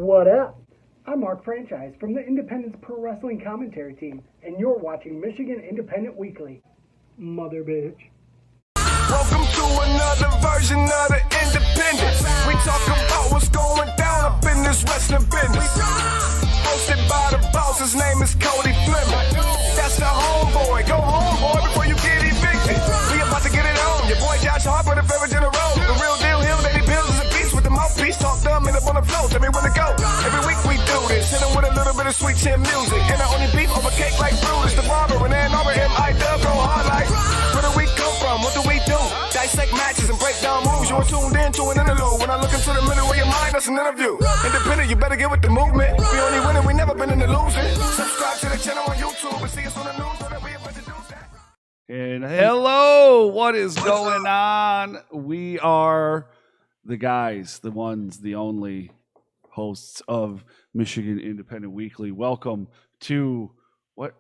What up? I'm Mark Franchise from the Independence Pro Wrestling Commentary Team, and you're watching Michigan Independent Weekly. Mother bitch. Welcome to another version of the Independent. We talk about what's going down up in this wrestling business. Hosted by the boss, his name is Cody Fleming. That's the homeboy. Go home, boy, before you get evicted. We about to get it on. Your boy Josh Harper, the favorite in a row. The real deal, Hill, Lady Bills is a beast with the mouthpiece. Talk dumb and up on the floor. Tell me when to go. Every week we do this. Hit him with a little bit of sweet chin music. And I only beef over cake like Brutus. The barber and Ann Arbor, MIW go hard like. Where do we come from? What do we do? Dissect matches and break down moves. You're tuned in to an interlude. When I look into the middle of your mind, that's an interview. Independent, you better get with the movement. We only winning, we never been in the losing. Subscribe to the channel on YouTube and see us on the news whenever we introduce that. And hello, what is going on? We are the guys, the ones, the only hosts of Michigan Independent Weekly. Welcome to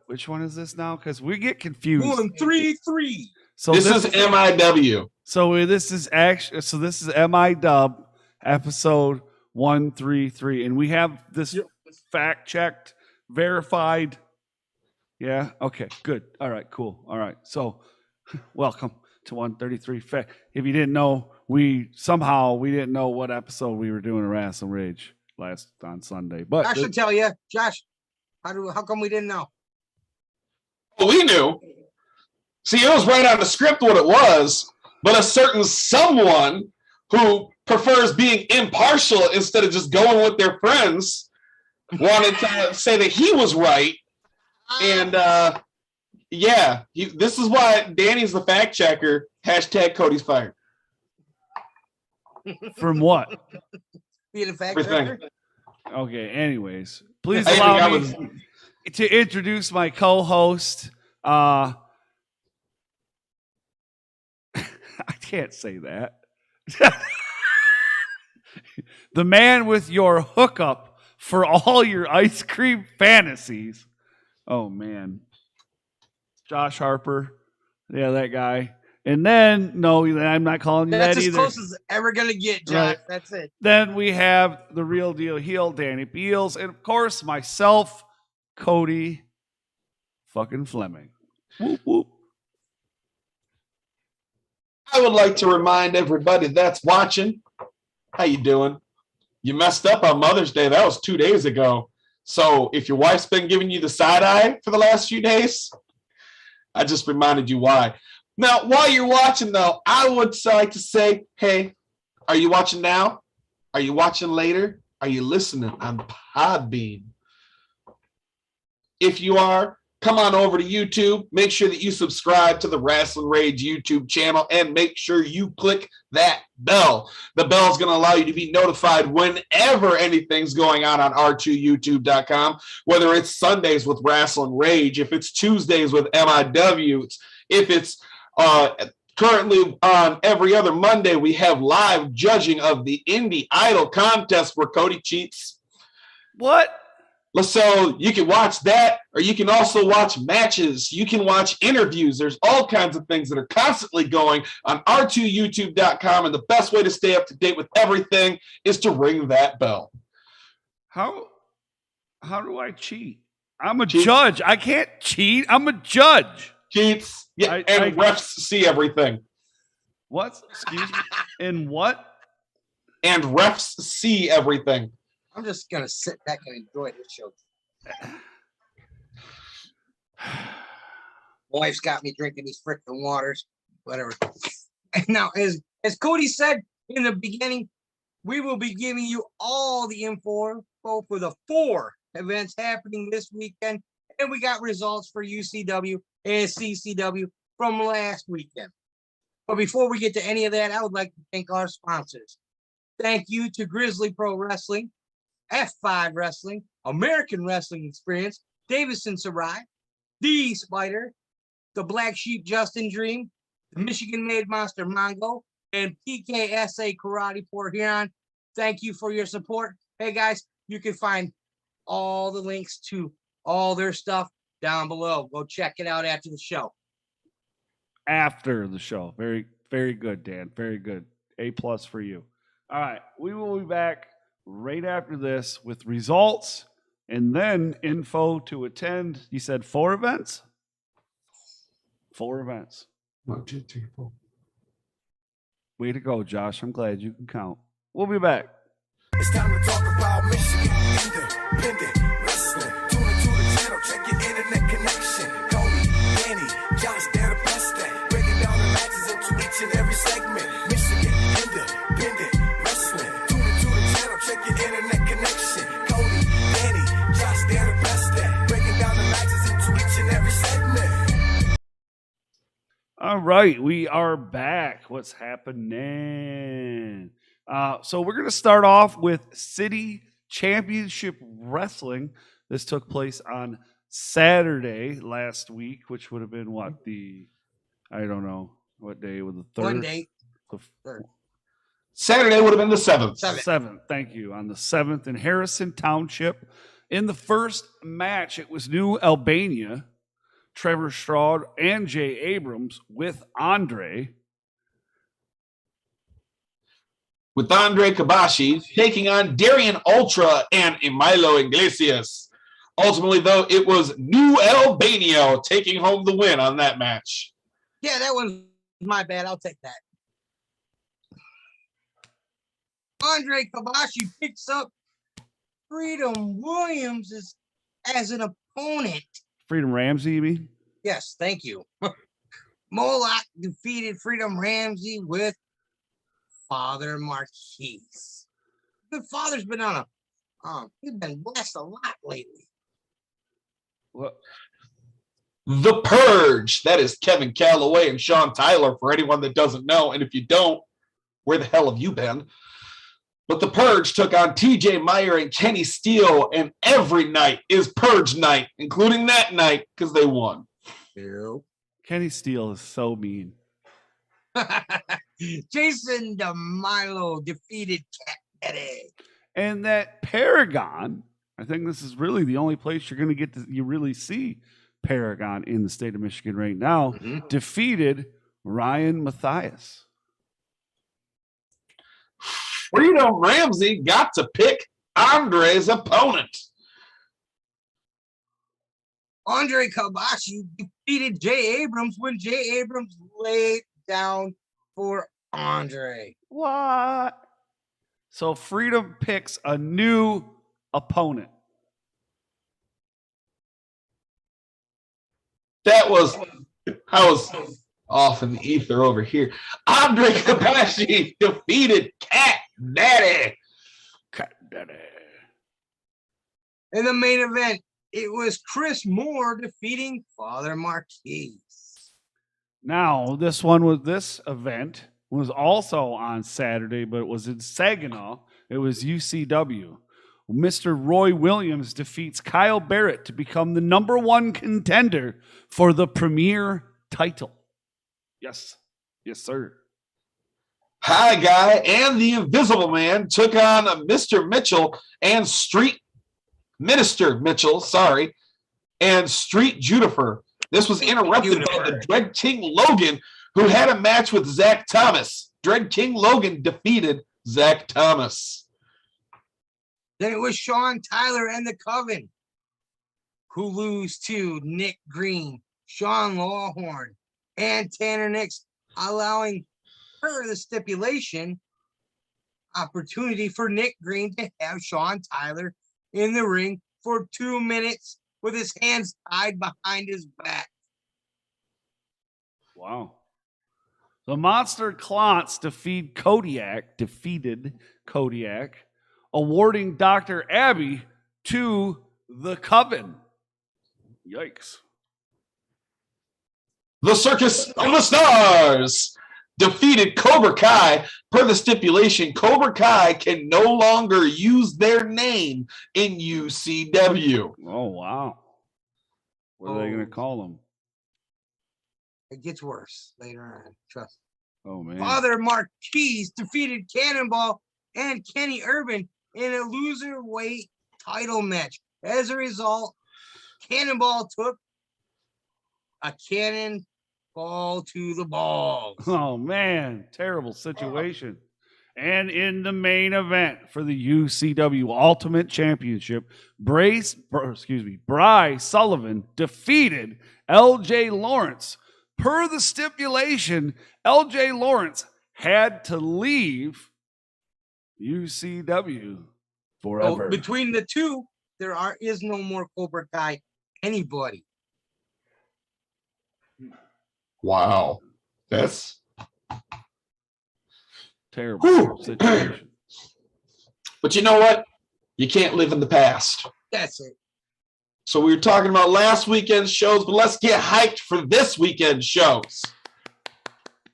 which one is this now? Because we get confused. 133. So this is MIW. So this is MIW episode 133, and we have this fact checked, verified. Yeah. Okay. Good. All right. Cool. All right. So, welcome to 133. If you didn't know, we didn't know what episode we were doing a Rasslin Rage on Sunday. But I should tell you, Josh. How come we didn't know? Well, we knew. See, it was right on the script what it was, but a certain someone who prefers being impartial instead of just going with their friends wanted to say that he was right. And this is why Danny's the fact checker. # Cody's fired. From what? Being a fact Everything. checker? Okay, anyways, please allow me to introduce my co-host. I can't say that. The man with your hookup for all your ice cream fantasies. Oh, man. Josh Harper. Yeah, that guy. And then, no, I'm not calling you That's that either. That's as close as ever going to get, Josh. Right. That's it. Then we have the real deal heel, Danny Beals. And, of course, myself, Cody fucking Fleming. Whoop, whoop. I would like to remind everybody that's watching, how you doing? You messed up on Mother's Day. That was 2 days ago. So if your wife's been giving you the side eye for the last few days, I just reminded you why. Now, while you're watching, though, I would like to say, hey, are you watching now? Are you watching later? Are you listening on Podbean? If you are, come on over to YouTube. Make sure that you subscribe to the Rasslin Rage YouTube channel and make sure you click that bell. The bell is going to allow you to be notified whenever anything's going on r2youtube.com, whether it's Sundays with Rasslin Rage, if it's Tuesdays with MIW, if it's currently on every other Monday, we have live judging of the Indie Idol contest where Cody cheats. What? So you can watch that, or you can also watch matches. You can watch interviews. There's all kinds of things that are constantly going on r2youtube.com, and the best way to stay up to date with everything is to ring that bell. How do I cheat? I'm a judge. I can't cheat. I'm a judge. Cheats. Yeah, and refs see everything. What? Excuse me? And what? And refs see everything. I'm just going to sit back and enjoy this show. Wife's got me drinking these frickin' waters. Whatever. And now, as Cody said in the beginning, we will be giving you all the info for the 4 events happening this weekend. And we got results for UCW and CCW from last weekend. But before we get to any of that, I would like to thank our sponsors. Thank you to Grizzly Pro Wrestling, F5 Wrestling, American Wrestling Experience, Davison Sarai, the Spyder, the Blacksheep Justin Dream, the Michigan-made Monster Mongo, and PKSA Karate for Huron. Thank you for your support. Hey guys, you can find all the links to all their stuff down below. Go check it out after the show. After the show. Very, very good, Dan. Very good. A+ for you. All right. We will be back right after this with results and then info to attend. You said 4 events? 4 events. 1, 2, 3, 4. Way to go, Josh. I'm glad you can count. We'll be back. It's time to talk about Michigan independent wrestling. Tune into the channel, check your internet connection. Cody, Danny, Josh, they're the best at breaking down the matches into each and every segment. Michigan independent wrestling. Tune into the channel, check your internet connection. Cody, Danny, Josh, they're the best at breaking down the matches into each and every segment. All right, we are back. What's happening? So we're going to start off with City Championship Wrestling. This took place on Saturday last week, which would have been what, I don't know what day was the 3rd. One day. The Saturday would have been the 7th. 7th, thank you. On the 7th in Harrison Township. In the first match, it was New Albania, Trevor Stroud, and Jay Abrams with Andre. With Andre Kabashi taking on Darian Ultra and Emilo Iglesias. Ultimately, though, it was New Albania taking home the win on that match. Yeah, that was my bad. I'll take that. Andre Kabashi picks up Freedom Williams as an opponent. Freedom Ramsey, you mean? Yes, thank you. Moloch defeated Freedom Ramsey with Father Marquise. The father's been on he's been blessed a lot lately. What? The Purge. That is Kevin Calloway and Sean Tyler, for anyone that doesn't know. And if you don't, where the hell have you been? But the Purge took on TJ Meyer and Kenny Steele, and every night is Purge night, including that night, because they won. Ew. Kenny Steele is so mean. Jason DeMilo defeated Cat Eddie. And that Paragon, I think this is really the only place you're going to get to you really see Paragon in the state of Michigan right now, defeated Ryan Matthias. Freedom Ramsey got to pick Andre's opponent. Andre Kabashi defeated Jay Abrams when Jay Abrams laid down for Andre. What? So Freedom picks a new opponent. I was off in the ether over here. Andre Kabashi defeated Cat Daddy. Cat Daddy. In the main event, it was Chris Moore defeating Father Marquise. Now, this event was also on Saturday, but it was in Saginaw. It was UCW. Mr. Roy Williams defeats Kyle Barrett to become the #1 contender for the premier title. Yes. Yes, sir. High Guy and the Invisible Man took on Mr. Mitchell and Minister Mitchell, and Street Juniper. This was interrupted by the Dread King Logan, who had a match with Zach Thomas. Dread King Logan defeated Zach Thomas. Then it was Sean Tyler and the Coven, who lose to Nick Green, Sean Lawhorn, and Tanner Nix, allowing per the stipulation opportunity for Nick Green to have Sean Tyler in the ring for 2 minutes with his hands tied behind his back. Wow. The Monster Clots defeated Kodiak, awarding Dr. Abby to the Coven. Yikes. The Circus of the Stars defeated Cobra Kai. Per the stipulation, Cobra Kai can no longer use their name in UCW. Oh, wow. What are they going to call them? It gets worse later on. Trust me. Oh, man. Father Marquise defeated Cannonball and Kenny Urban in a loser-weight title match. As a result, Cannonball took a cannonball to the balls. Oh, man. Terrible situation. And in the main event for the UCW Ultimate Championship, Bryce Sullivan defeated LJ Lawrence. Per the stipulation, LJ Lawrence had to leave UCW forever. So between the two, is no more Cobra Kai anybody. Wow. That's terrible situation. But you know what? You can't live in the past. That's it. So we were talking about last weekend's shows, but let's get hyped for this weekend's shows.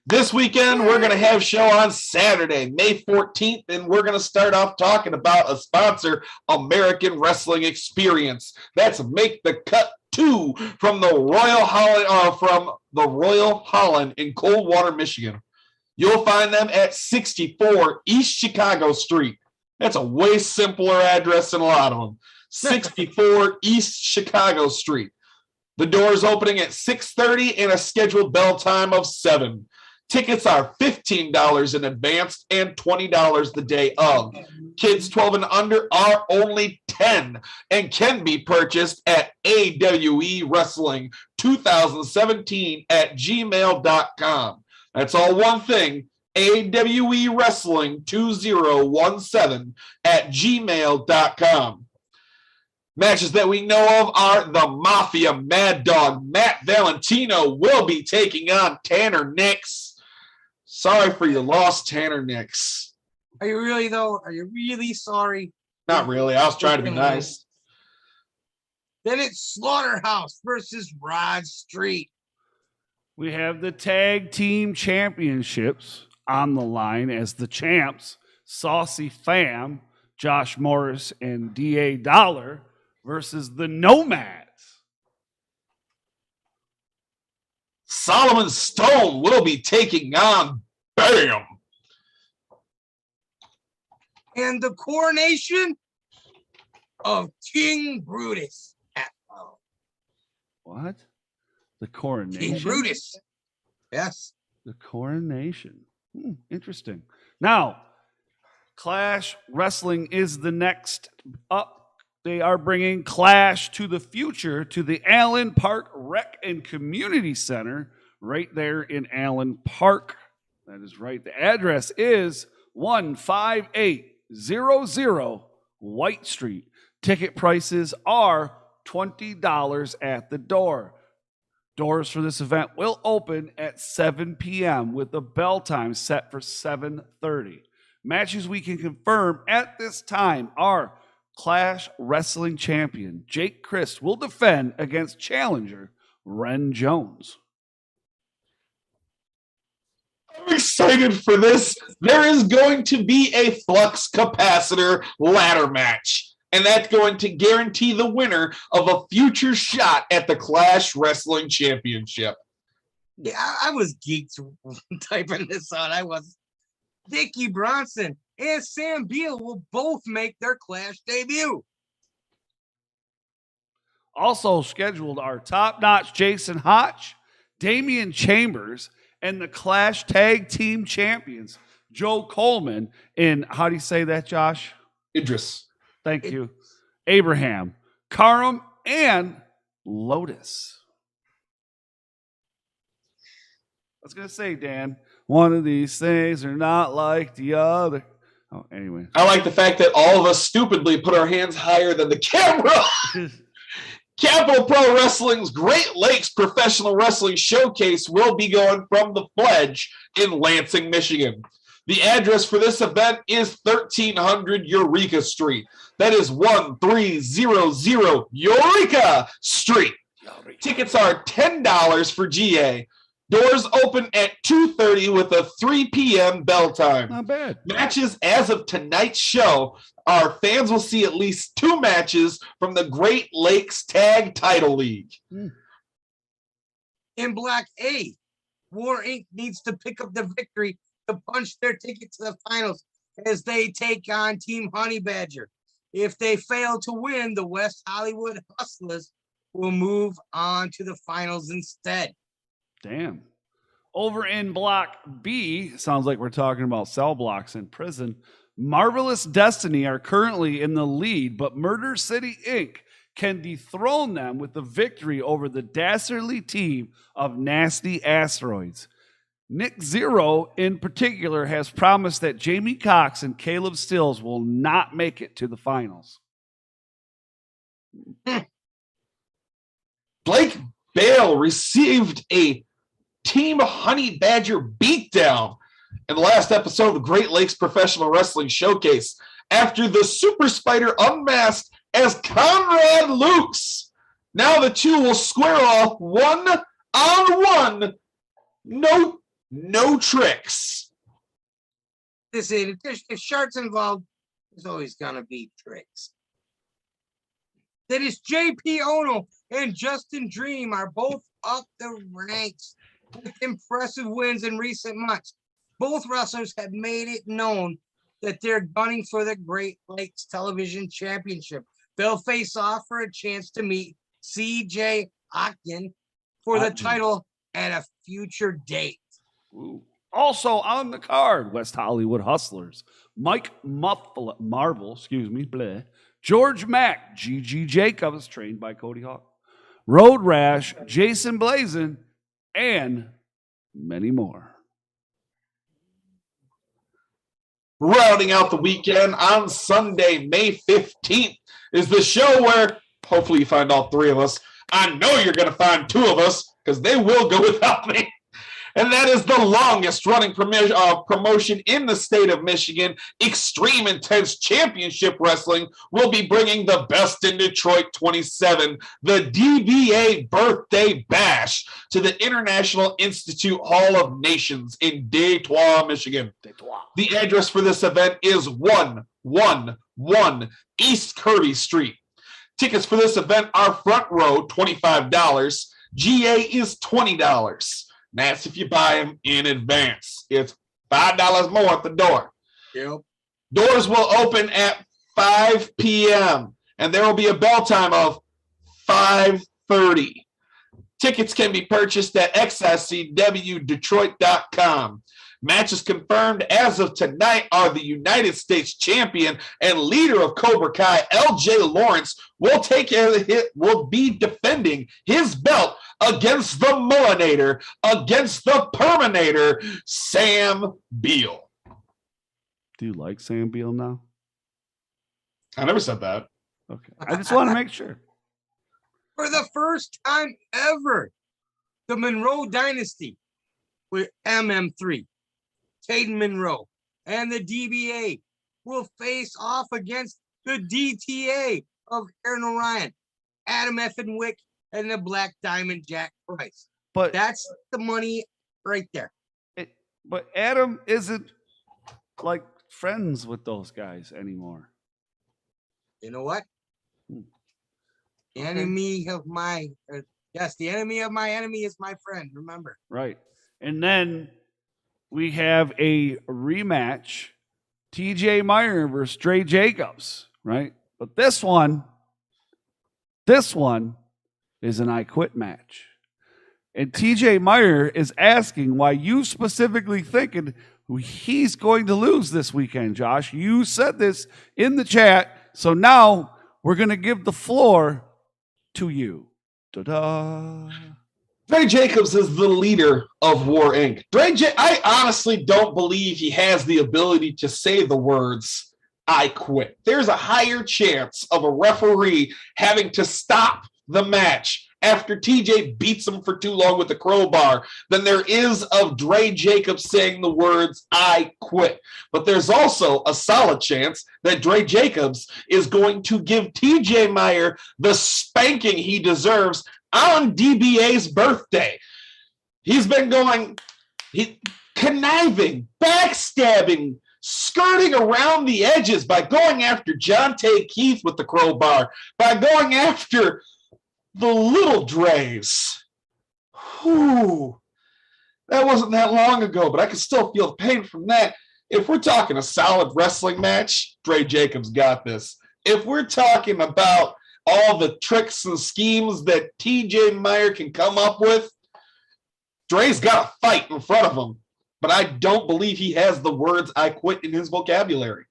This weekend, we're going to have a show on Saturday, May 14th, and we're going to start off talking about a sponsor, American Wrestling Experience. That's Make the Cut 2 from the Royal Holland in Coldwater, Michigan. You'll find them at 64 East Chicago Street. That's a way simpler address than a lot of them. 64 East Chicago Street. The doors opening at 6:30 and a scheduled bell time of 7. Tickets are $15 in advance and $20 the day of. Kids 12 and under are only $10 and can be purchased at AWE Wrestling 2017 at gmail.com. That's all one thing. AWE Wrestling 2017 at gmail.com. Matches that we know of are the Mafia Mad Dog Matt Valentino will be taking on Tanner Nix. Sorry for your loss, Tanner Nix. Are you really, though? Are you really sorry? Not really. I was trying to be nice. Then it's Slaughterhouse versus Rod Street. We have the tag team championships on the line as the champs, Saucy Fam, Josh Morris, and D.A. Dollar versus the Nomads. Solomon Stone will be taking on Bam. And the coronation of King Brutus. What? The coronation? King Brutus. Yes. The coronation. Interesting. Now, Clash Wrestling is the next up. They are bringing Clash to the future to the Allen Park Rec and Community Center right there in Allen Park. That is right. The address is 15800 White Street. Ticket prices are $20 at the door. Doors for this event will open at 7 p.m. with the bell time set for 7:30. Matches we can confirm at this time are Clash Wrestling Champion Jake Christ will defend against challenger Ren Jones. I'm excited for this. There is going to be a flux capacitor ladder match, and that's going to guarantee the winner of a future shot at the Clash Wrestling Championship. Yeah, I was geeked typing this out. I was. Dickie Bronson and Sam Beal will both make their Clash debut. Also scheduled are top-notch Jason Hotch, Damian Chambers, and the Clash Tag Team Champions, Joe Coleman and, how do you say that, Josh? Idris. Thank you. Abraham, Karam, and Lotus. I was going to say, Dan, one of these things are not like the other. Oh, anyway. I like the fact that all of us stupidly put our hands higher than the camera. Capital Pro Wrestling's Great Lakes Professional Wrestling Showcase will be going from the Fledge in Lansing, Michigan. The address for this event is 1300 Eureka Street. That is 1300 Eureka Street. Tickets are $10 for GA. Doors open at 2:30 with a 3 p.m. bell time. Not bad. Matches as of tonight's show, our fans will see at least 2 matches from the Great Lakes Tag Title League. In Block A, War Inc. needs to pick up the victory to punch their ticket to the finals as they take on Team Honey Badger. If they fail to win, the West Hollywood Hustlers will move on to the finals instead. Damn. Over in Block B, sounds like we're talking about cell blocks in prison. Marvelous Destiny are currently in the lead, but Murder City Inc. can dethrone them with the victory over the dastardly team of Nasty Asteroids. Nick Zero, in particular, has promised that Jamie Cox and Caleb Stills will not make it to the finals. Blake Bale received a Team Honey Badger beatdown in the last episode of the Great Lakes Professional Wrestling Showcase after the Super Spyder unmasked as Conrad Lukes. Now the two will square off one-on-one. No tricks. Listen, if Shark's involved, there's always gonna be tricks. That is JP Ono and Justin Dream are both up the ranks with impressive wins in recent months. Both wrestlers have made it known that they're gunning for the Great Lakes Television Championship. They'll face off for a chance to meet CJ Akin for the title at a future date. Ooh. Also on the card, West Hollywood Hustlers, Mike Marvel, George Mack, G.G. Jacobs, trained by Cody Hawk, Road Rash, Jason Blazin, and many more. Rounding out the weekend on Sunday, May 15th, is the show where hopefully you find all three of us. I know you're going to find two of us because they will go without me. And that is the longest running promotion in the state of Michigan. Extreme Intense Championship Wrestling will be bringing the Best in Detroit 27, the DBA Birthday Bash, to the International Institute Hall of Nations in Detroit, Michigan. The address for this event is 111 East Kirby Street. Tickets for this event are front row, $25. GA is $20. That's if you buy them in advance. It's $5 more at the door. Yep. Doors will open at 5 p.m. and there will be a bell time of 5:30. Tickets can be purchased at xicwdetroit.com. Matches confirmed as of tonight are the United States champion and leader of Cobra Kai, LJ Lawrence, will be defending his belt against the Mullinator, against the Perminator, Sam Beal. Do you like Sam Beal now? I never said that. Okay. I just want to make sure. For the first time ever, the Monroe Dynasty with MM3, Caden Monroe, and the DBA will face off against the DTA of Aaron Orion, Adam Effin Wick, and the Black Diamond Jack Price. But that's the money right there. But Adam isn't like friends with those guys anymore. You know what? Okay. The enemy of my enemy is my friend. Remember, right? And then we have a rematch: TJ Meyer versus Dre Jacobs, right? But this one is an I Quit match. And TJ Meyer is asking why you specifically thinking he's going to lose this weekend, Josh. You said this in the chat, so now we're going to give the floor to you. Ta-da. Dre Jacobs is the leader of War Inc. I honestly don't believe he has the ability to say the words, I quit. There's a higher chance of a referee having to stop the match after TJ beats him for too long with the crowbar than there is of Dre Jacobs saying the words, I quit. But there's also a solid chance that Dre Jacobs is going to give TJ Meyer the spanking he deserves on DBA's birthday. He's been conniving, backstabbing, skirting around the edges by going after Jonte Keith with the crowbar, by going after the little Dre's. Whew. That wasn't that long ago, but I can still feel the pain from that. If we're talking a solid wrestling match, Dre Jacobs got this. If we're talking about all the tricks and schemes that TJ Meyer can come up with, Dre's got a fight in front of him, but I don't believe he has the words "I quit" in his vocabulary.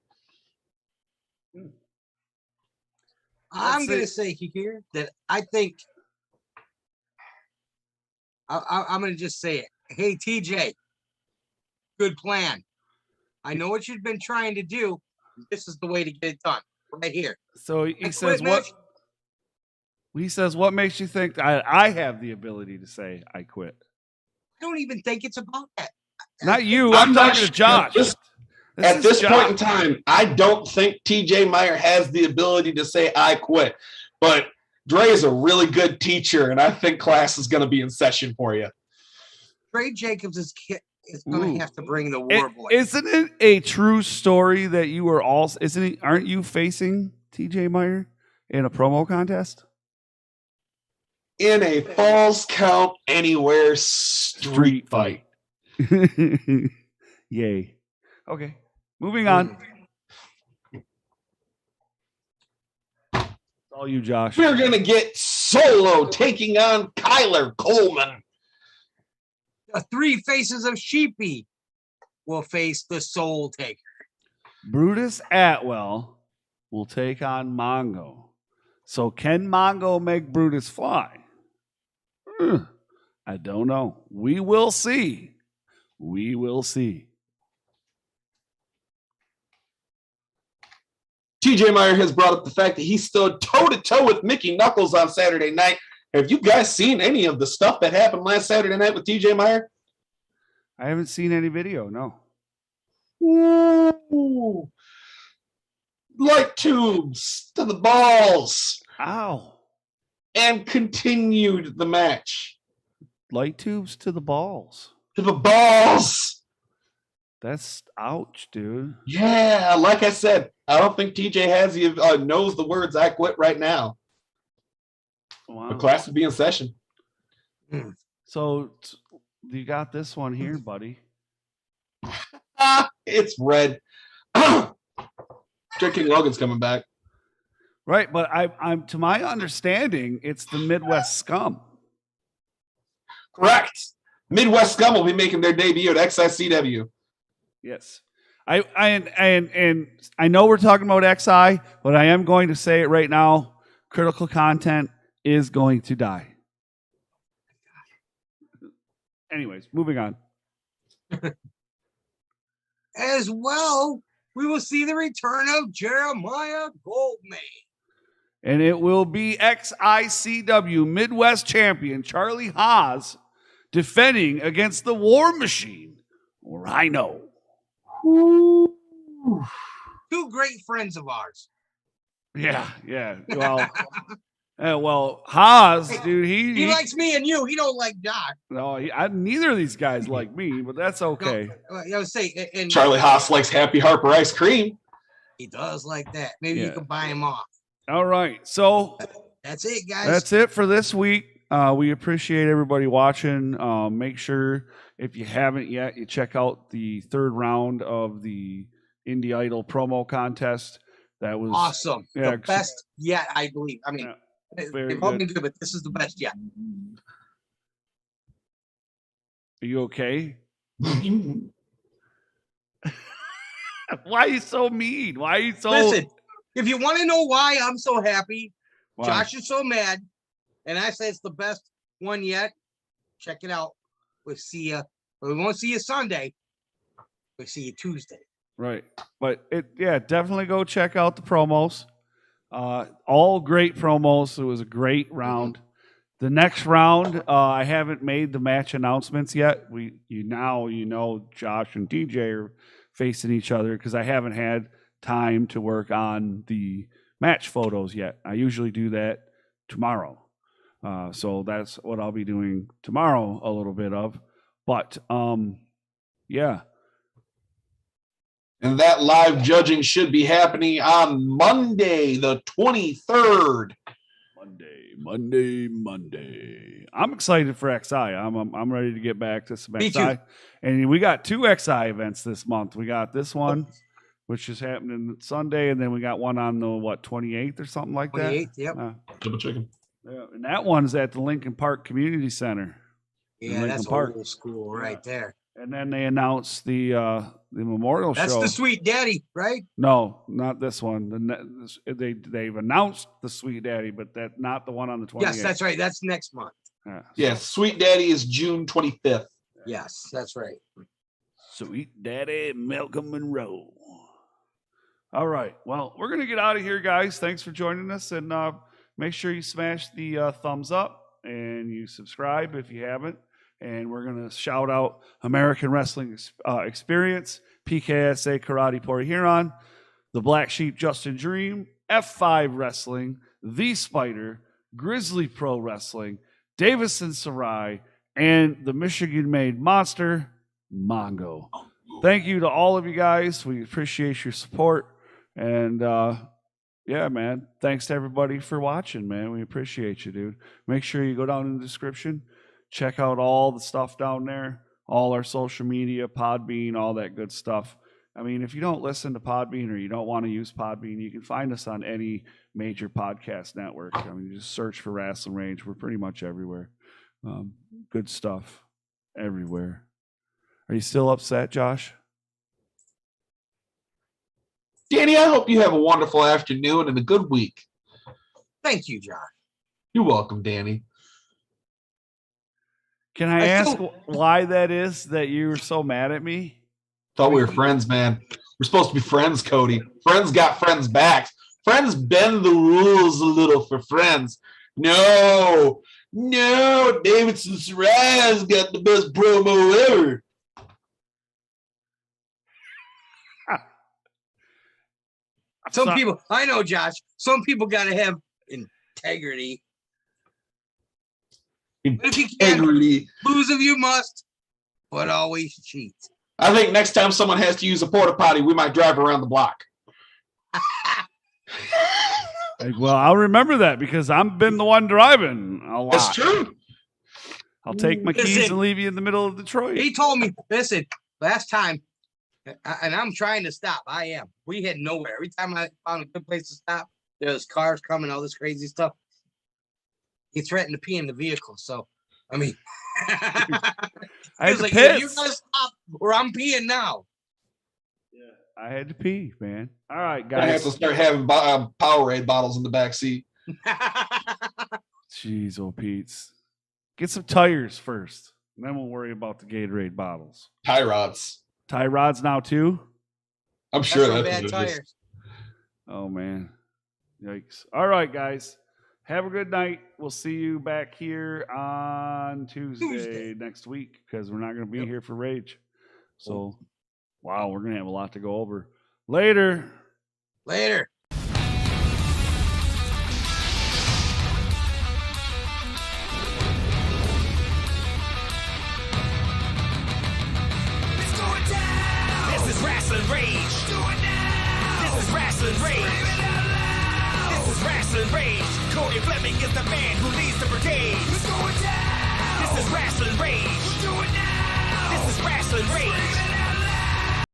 I'm going to say here that I think I'm going to just say it. Hey, TJ, good plan. I know what you've been trying to do. This is the way to get it done right here. So he says what? He says, what makes you think I have the ability to say I quit? I don't even think it's about that. Not you. I'm talking to Josh. At this point in time, I don't think TJ Meyer has the ability to say I quit. But Dre is a really good teacher, and I think class is going to be in session for you. Dre Jacobs is going to have to bring the war boy. Isn't it a true story that you were also? Aren't you facing TJ Meyer in a promo contest? In a Falls Count Anywhere street fight. Yay. Okay. Moving on. All you, Josh. We're going to get Solo taking on Kyler Coleman. The three faces of Sheepy will face the Soul Taker. Brutus Atwell will take on Mongo. So can Mongo make Brutus fly? I don't know. We will see. We will see. TJ Meyer has brought up the fact that he stood toe-to-toe with Mickey Knuckles on Saturday night. Have you guys seen any of the stuff that happened last Saturday night with TJ Meyer? I haven't seen any video, no. Ooh. Light tubes to the balls. Ow. And continued the match. Light tubes to the balls. To the balls. That's ouch, dude. Yeah, like I said, I don't think TJ has knows the words "I quit" right now. Wow. The class would be in session. So you got this one here, buddy. It's red. King Logan's coming back. Right, but I'm to my understanding, it's the Midwest Scum. Correct. Midwest Scum will be making their debut at XICW. Yes. I know we're talking about XI, but I am going to say it right now. Critical content is going to die. Anyways, moving on. As well, we will see the return of Jeremiah Goldman. And it will be XICW Midwest champion Charlie Haas defending against the War Machine, Rhino. Two great friends of ours. Yeah. Well, Haas, dude, he likes me and you. He don't like Josh. No, neither of these guys like me, but that's okay. No, I would say, and Charlie Haas likes Happy Harper ice cream. He does like that. Maybe you can buy him off. All right, so that's it, guys. That's it for this week. We appreciate everybody watching. Make sure if you haven't yet, you check out the third round of the Indie Idol promo contest. That was awesome. The best yet, I believe. I mean, they've all been good, but this is the best yet. Are you okay? Why are you so mean? Why are you so... Listen, if you want to know why I'm so happy, Why? Josh is so mad, and I say it's the best one yet, check it out. We'll see you. We won't see you Sunday. We'll see you Tuesday. Right. But definitely go check out the promos. All great promos. It was a great round. The next round, I haven't made the match announcements yet. You know Josh and DJ are facing each other because I haven't had time to work on the match photos yet. I usually do that tomorrow. So that's what I'll be doing tomorrow a little bit of. But yeah. And that live judging should be happening on Monday, the 23rd. Monday. I'm excited for XI. I'm ready to get back to some Me XI. too. And we got 2 XI events this month. We got this one, which is happening Sunday, and then we got one on the 28th or something like that. 28th, yep. Double chicken. Yeah, and that one's at the Lincoln Park Community Center. in Yeah, Lincoln that's Park. old school right there. And then they announced the memorial That's show. the Sweet Daddy, right? No, not this one. They've announced the Sweet Daddy, but that not the one on the 28th. Yes, that's right. That's next month. Yeah, Sweet Daddy is June 25th. Yes, that's right. Sweet Daddy Malcolm Monroe. All right. Well, we're going to get out of here, guys. Thanks for joining us. And make sure you smash the thumbs up and you subscribe if you haven't. And we're going to shout out American Wrestling Experience, PKSA Karate Port Huron, the Blacksheep Justin Dream, F5 Wrestling, The Spyder, Grizzly Pro Wrestling, Davison Sarai, and the Michigan-made monster, Mongo. Thank you to all of you guys. We appreciate your support. And, yeah, man, thanks to everybody for watching, man. We appreciate you, dude. Make sure you go down in the description. Check out all the stuff down there, all our social media, Podbean, all that good stuff. I mean, if you don't listen to Podbean or you don't want to use Podbean, you can find us on any major podcast network. I mean, just search for Rasslin Rage. We're pretty much everywhere. Good stuff everywhere. Are you still upset, Josh? Danny, I hope you have a wonderful afternoon and a good week. Thank you, John. You're welcome, Danny. Can I ask why that is that you were so mad at me? Thought we were friends, man. We're supposed to be friends, Cody. Friends got friends' backs. Friends bend the rules a little for friends. No, Davison Sarai's got the best promo ever. Some people, I know, Josh, some people got to have integrity. But if you can't lose if you must, but always cheat. I think next time someone has to use a porta potty, we might drive around the block. Well, I'll remember that because I've been the one driving a lot. That's true. I'll take my keys and leave you in the middle of Detroit. He told me, listen, last time, and I'm trying to stop. I am. We had nowhere. Every time I found a good place to stop, there's cars coming, all this crazy stuff. He threatened to pee in the vehicle. So, I mean, he was like, hey, you gotta stop or I'm peeing now. Yeah, I had to pee, man. All right, guys. I have to start having Powerade bottles in the back seat. Jeez, oh Pete's. Get some tires first, and then we'll worry about the Gatorade bottles. Tie rods. Tie rods now too? I'm sure that's bad tires. Oh man. Yikes. All right, guys. Have a good night. We'll see you back here on Tuesday next week because we're not going to be here for Rage. So, wow, we're going to have a lot to go over. Later. Later. This is Rasslin Rage. Do it now. This is Rasslin Rage. This is Rasslin Rage. Cody Fleming is the man who leads the brigade. Let's go down. This is Rasslin Rage. Do it now. This is Rasslin Rage.